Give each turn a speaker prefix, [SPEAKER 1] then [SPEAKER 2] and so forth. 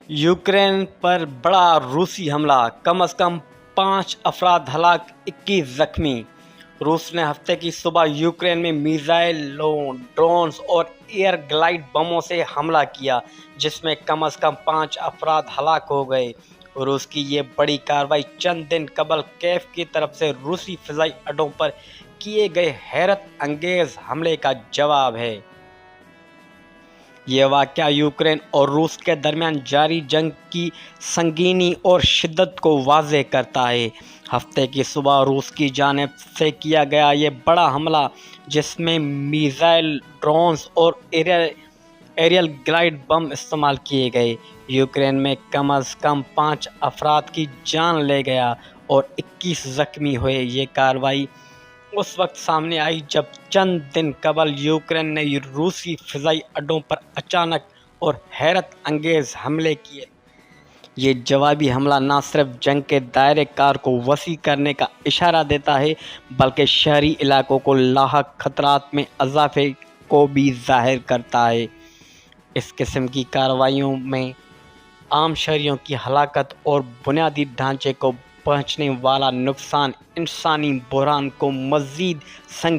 [SPEAKER 1] Ukraine پر بڑا روسی حملہ، کم از کم 5 افراد ہلاک، 21 زخمی۔ روس نے ہفتے کی صبح یوکرین میں میزائلوں، ڈرونز اور ایئر گلائیڈ بموں سے حملہ کیا، جس میں کم از کم 5 افراد ہلاک ہو گئے۔ روس کی یہ بڑی کارروائی چند دن قبل کیف کی طرف سے روسی فضائی اڈوں پر کیے گئے حیرت انگیز حملے کا جواب ہے۔ یہ واقعہ یوکرین اور روس کے درمیان جاری جنگ کی سنگینی اور شدت کو واضح کرتا ہے۔ ہفتے کی صبح روس کی جانب سے کیا گیا یہ بڑا حملہ، جس میں میزائل، ڈرونز اور ایریل گلائیڈ بم استعمال کیے گئے، یوکرین میں کم از کم 5 افراد کی جان لے گیا اور 21 زخمی ہوئے۔ یہ کارروائی اس وقت سامنے آئی جب چند دن قبل یوکرین نے روسی فضائی اڈوں پر اچانک اور حیرت انگیز حملے کیے۔ یہ جوابی حملہ نہ صرف جنگ کے دائرۂ کار کو وسیع کرنے کا اشارہ دیتا ہے، بلکہ شہری علاقوں کو لاحق خطرات میں اضافے کو بھی ظاہر کرتا ہے۔ اس قسم کی کارروائیوں میں عام شہریوں کی ہلاکت اور بنیادی ڈھانچے کو پہنچنے والا نقصان انسانی بحران کو مزید سنگین